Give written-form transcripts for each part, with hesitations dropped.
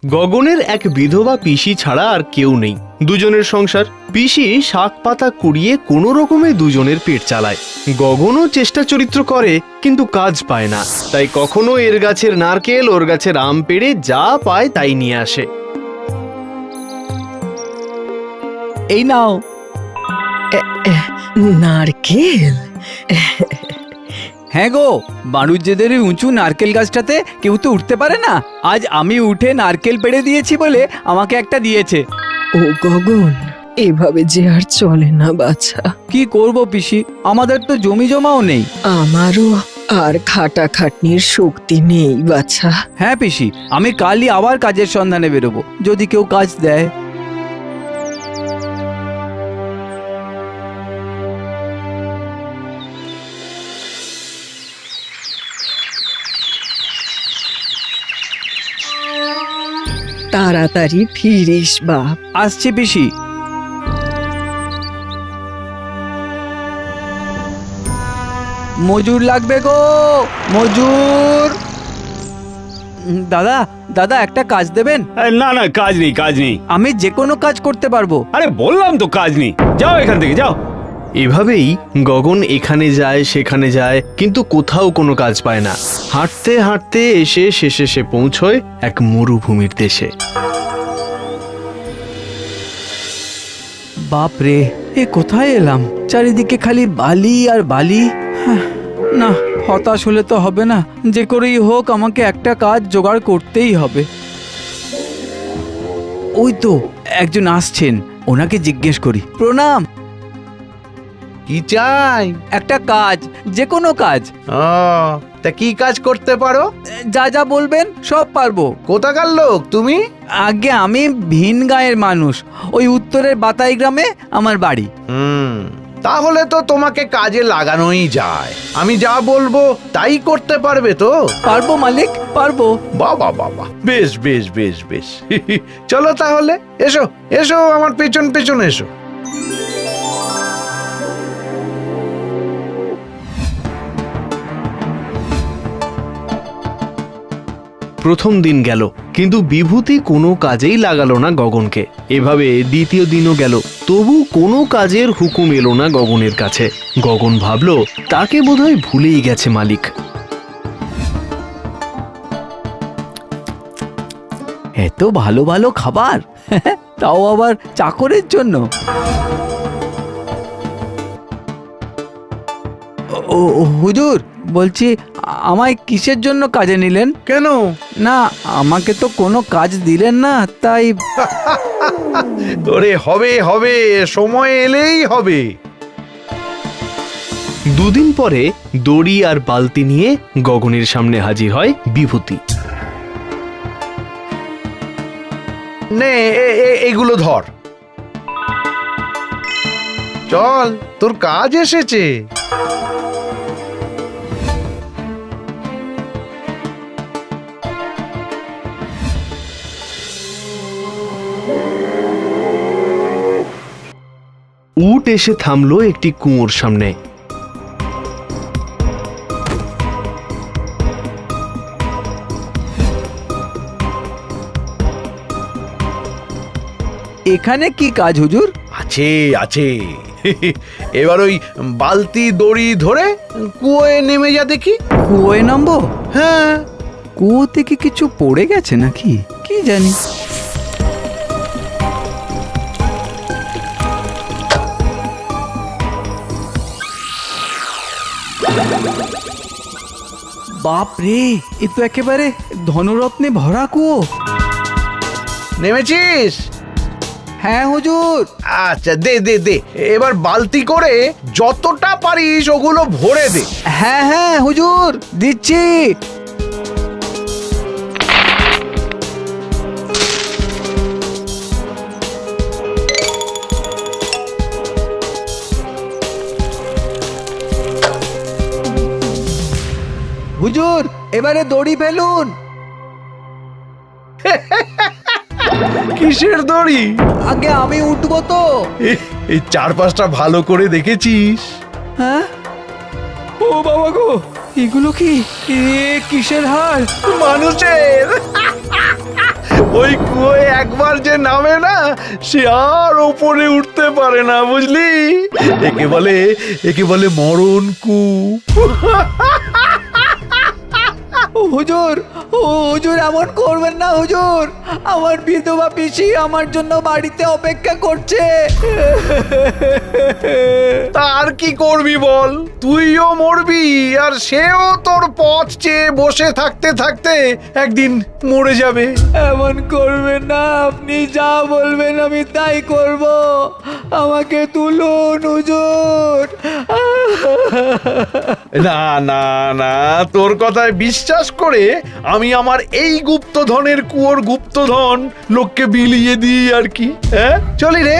গগনের এক বিধবা পিসি ছাড়া আর কেউ নেই। দুজনের সংসার। পিসি শাক পাতা কুড়িয়ে কোনো রকমে দুজনের পেট চালায়। গগনও চেষ্টা চরিত্র করে, কিন্তু কাজ পায় না। তাই কখনো এর গাছের নারকেল ওর গাছের আম পেড়ে যা পায় তাই নিয়ে আসে। এই নাও। নারকেল? হ্যাঁ গো, বাণুজ্যদের ওই উঁচু নারকেল গাছটাতে কেউ তো উঠতে পারে না। আজ আমি উঠে নারকেল পেড়ে দিয়েছি বলে আমাকে একটা দিয়েছে। ও গগন, এভাবে যে আর চলে না বাছা। কি করব পিসি, আমাদের তো জমি জমাও নেই। আমারও আর খাটাখাটনির শক্তি নেই বাছা। হ্যাঁ পিসি, আমি কালই আবার কাজের সন্ধানে বেরোবো, যদি কেউ কাজ দেয়। তাড়াতাড়ি ফিরিস বাপ। আসছি পিসি। মজুর লাগবে গো, মজুর। দাদা দাদা, একটা কাজ দেবেন? না না, কাজ নেই, কাজ নেই। আমি যে কোনো কাজ করতে পারবো। আরে বললাম তো কাজ নেই, যাও এখান থেকে, যাও। এভাবেই গগন এখানে যায় সেখানে যায়, কিন্তু কোথাও কোনো কাজ পায় না। হাঁটতে হাঁটতে এসে শেষে সে পৌঁছয় এক মরুভূমির দেশে। বাপ রে, এ কোথায় এলাম? চারিদিকে খালি বালি আর বালি। না, হতাশ হলে তো হবে না, যে করেই হোক আমাকে একটা কাজ জোগাড় করতেই হবে। ওই তো একজন আসছেন, ওনাকে জিজ্ঞেস করি। প্রণাম। কি চাই? একটা কাজ, যে কোনো কাজ। তা কি কাজ করতে পারো? যা যা বলবেন সব পারবো। কোথাকার লোক তুমি? আগে আমি ভিন গাঁয়ের মানুষ, ওই উত্তরের বাতাই গ্রামে আমার বাড়ি। তাহলে তো তোমাকে কাজে লাগানোই যায়। আমি যা বলবো তাই করতে পারবে তো? পারবো মালিক, পারবো। বাবা বাবা, বেশ বেশ বেশ বেশ। চলো তাহলে, এসো এসো, আমার পেছন পেছন এসো। প্রথম দিন গেল, কিন্তু বিভূতি কোনো কাজেই লাগালো না গগনকে। এভাবে দ্বিতীয় দিনও গেল, তবু কোনো কাজের হুকুম এলো না গগনের কাছে। গগন ভাবলো তাকে বোধহয় ভুলেই গেছে মালিক। এত ভালো ভালো খাবার, তাও আবার চাকরের জন্য। ও হুজুর, বলছি আমায় কিসের জন্য কাজে নিলেন? কেন? না, আমাকে তো কোনো কাজ দিলেন না, তাই। ওরে হবে হবে, সময় এলেই হবে। দুদিন পরে দড়ি আর বালতি নিয়ে গগনের সামনে হাজির হয় বিভূতি। নে এগুলো ধর, চল, তোর কাজ এসেছে। উট এসে থামলো একটি কুয়োর সামনে। এখানে কি কাজ হুজুর? আছে আছে। এবার ওই বালতি দড়ি ধরে কুয়োয় নেমে যা দেখি। কুয়োয় নামবো? হ্যাঁ। কুয়ো থেকে কিছু পড়ে গেছে নাকি, কি জানি। বাপ রে, এ তো একেবারে ধনরত্নে ভরা কুয়ো। নেমেছিস? হ্যাঁ হুজুর। আচ্ছা, দে দে দে, এবার বালতি করে যতটা পারিস ওগুলো ভরে দে। হ্যাঁ হ্যাঁ হুজুর, দিচ্ছি। হুজুর, এবারে দড়ি ফেলুন। কিসের দড়ি? আগে আমি উঠবো তো। এই চারপাশটা ভালো করে দেখেছিস? হ্যাঁ, ও বাবা গো, এগুলো কি? এ কিসের হাড়? মানুষের। ওই কুয়োয় একবার যে নামে না, সে আর ওপরে উঠতে পারে না, বুঝলি? একে বলে মরণ কূপ। হুজুর, হুজুর এমন করবেন না হুজুর, আমার বিধবা পিসি আমার জন্য বাড়িতে অপেক্ষা করছে। আর কি করবি বল, তুইও মরবি আর সেও তোর পথ চেয়ে বসে থাকতে থাকতে একদিন মরে যাবে। এমন করবেন না, আপনি যা বলবেন আমি তাই করব। আমাকে তুলুন হুজুর। না না না, তোর কথায় বিশ্বাস করে আমি আমার এই গুপ্তধনের কুয়োর গুপ্তধন লোককে বিলিয়ে দিই আর কি। হ্যাঁ, চলি রে।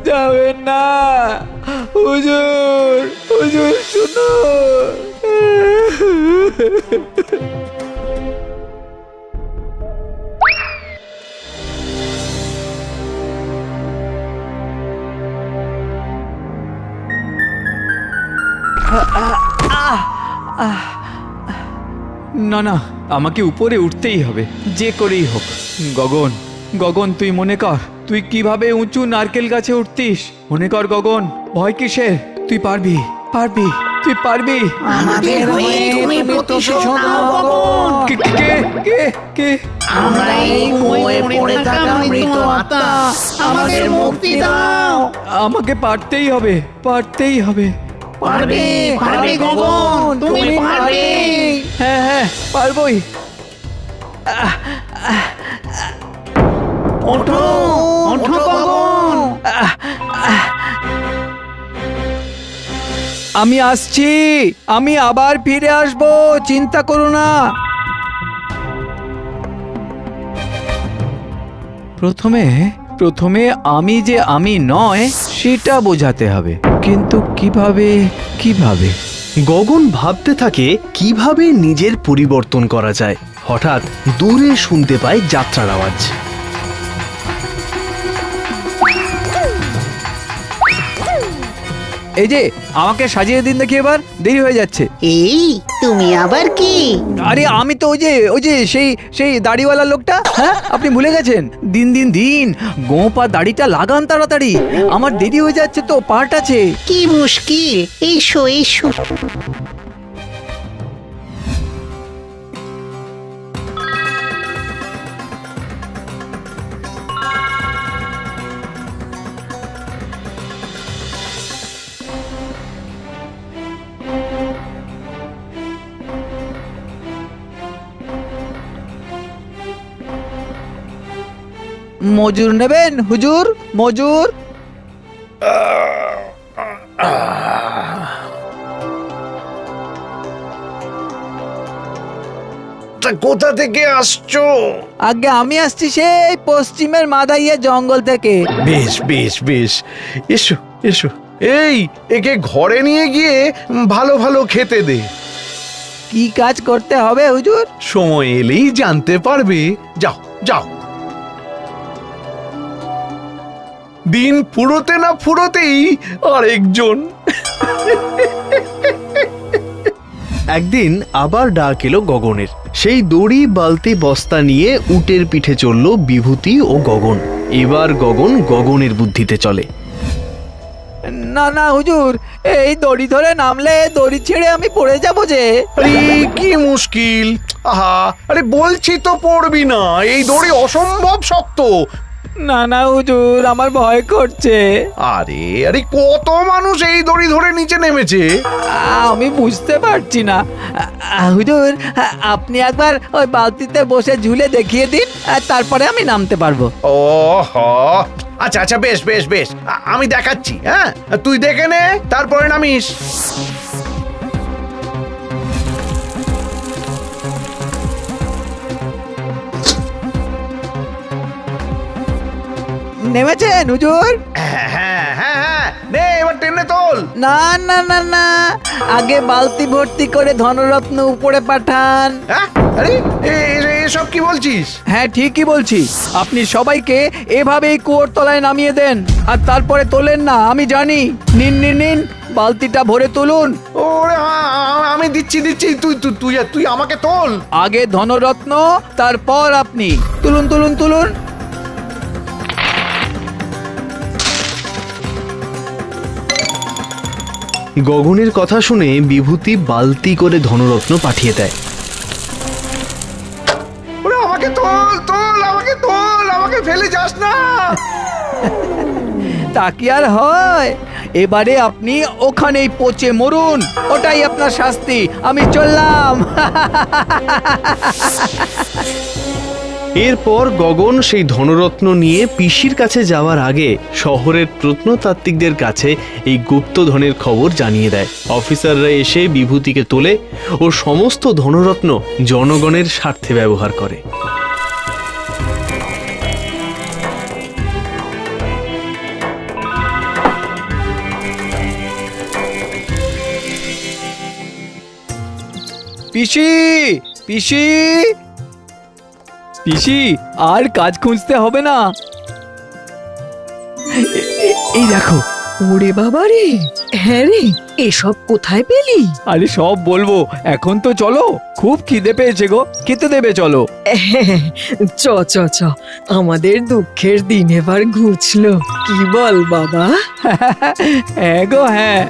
যাবেন না হুজুর, হুজুর শুনুন। না না, আমাকে উপরে উঠতেই হবে, যে করেই হোক। গগন, গগন তুই মনে কর তুই কিভাবে উঁচু নারকেল গাছে উঠতিস। মনে কর গগন, ভয় কিসের? তুই পারবি, পারবি, তুই পারবি। আমাদের হয়ে তুমি প্রতিশোধ নাও গগন। কে কে কে কে? আমরা এই কুয়োয় পড়ে থাকা মৃত আত্মা, আমাদের মুক্তি দাও। আমাকে পারতেই হবে, পারতেই হবে। পারবে, পারবে গগন, তুমি পারবে। হ্যাঁ হ্যাঁ, পারবই। ওঠো, ওঠো গগন। আমি আসছি, আমি আবার ফিরে আসব, চিন্তা করো না। প্রথমে আমি যে আমি নয় সেটা বোঝাতে হবে, কিন্তু কিভাবে? গগন ভাবতে থাকে কিভাবে নিজের পরিবর্তন করা যায়। হঠাৎ দূরে শুনতে পায় যাত্রার আওয়াজ। এই যে আমাকে সাজিয়ে দিন দেখি, এবার দেরি হয়ে যাচ্ছে। এই তুমি আবার কি? আরে আমি তো ওই যে সেই দাড়িওয়ালা লোকটা। হ্যাঁ, আপনি ভুলে গেছেন? দিন গোপা দাড়িটা লাগান তাড়াতাড়ি, আমার দেরি হয়ে যাচ্ছে তো, পার্ট আছে। কি মুশকিল, এসো এসো। মজুর নেবেন হুজুর, মজুর? তা কোথা থেকে আসছো? আগে আমি আসছি সেই পশ্চিমের মাদাইয়া জঙ্গল থেকে। বেশ বেশ বেশ, এসো এসো। এই, একে ঘরে নিয়ে গিয়ে ভালো ভালো খেতে দে। কি কাজ করতে হবে হুজুর? সময় এলেই জানতে পারবে। যাও যাও। দিন ফুরোতে না ফুরোতেই আরেকজন। একদিন আবার ডাক এলো গগনের। সেই দড়ি বালতি বস্তা নিয়ে উটের পিঠে চলল বিভূতি ও গগন। এবার গগনের বুদ্ধিতে চলে। না না হুজুর, এই দড়ি ধরে নামলে দড়ি ছেড়ে আমি পড়ে যাব যে। আরে কি মুশকিল! আহা, আরে বলছি তো পড়বি না, এই দড়ি অসম্ভব শক্ত। না না হুজুর, আমার ভয় করছে। আরে আরে, কত মানুষ এই দড়ি ধরে নিচে নেমেছে। আমি বুঝতে পারছি না। হুজুর, আপনি একবার ওই বালতিতে বসে ঝুলে দেখিয়ে দিন, তারপরে আমি নামতে পারবো। ওহ, আচ্ছা আচ্ছা, বেশ বেশ বেশ, আমি দেখাচ্ছি। হ্যাঁ, তুই দেখে নে, তারপরে নামিস। নেমেছেন হুজুর? হ্যাঁ হ্যাঁ হ্যাঁ হ্যাঁ, নে এবার টেনে তোল। না না না না, আগে বালতি ভর্তি করে ধনরত্ন উপরে পাঠান। হ্যাঁ, আরে এসব কি বলছিস? হ্যাঁ ঠিকই বলছি, আপনি সবাইকে এভাবেই কুয়োর তলায় নামিয়ে দেন, আর তারপরে তোলেন না, আমি জানি। নিন নিন নিন, বালতিটা ভরে তুলুন। ওরে আমি দিচ্ছি দিচ্ছি, তুই তুই তুই তুই আমাকে তোল। আগে ধনরত্ন, তারপর আপনি। তুলুন তুলুন তুলুন। গগনের কথা শুনে বিভূতি বালতি করে ধনরত্ন পাঠিয়ে দেয়। ওরে আমাকে তোল তোল, আমাকে তোল, আমাকে ফেলে যাস না। তা কি আর হয়, এবারে আপনি ওখানেই পচে মরুন, ওটাই আপনার শাস্তি। আমি চললাম। এরপর গগন সেই ধনরত্ন নিয়ে পিসির কাছে যাওয়ার আগে শহরের প্রত্নতাত্ত্বিকদের কাছে এই গুপ্তধনের খবর জানিয়ে দেয়। অফিসাররা এসে বিভূতিকে তোলে ও সমস্ত ধনরত্ন জনগণের স্বার্থে ব্যবহার করে। পিসি, পিসি, পিসি, আর কাজ খুঁজতে হবে না। এই দেখো। ওরে বাবা রে, হ্যাঁ রে, এসব কোথায় পেলি? আরে সব বলবো, এখন তো চলো, খুব খিদে পেয়েছে গো, খেতে দেবে চলো। চ চ চ, আমাদের দুঃখের দিন এবার ঘুচলো, কি বল বাবা? হ্যাঁ গো হ্যাঁ।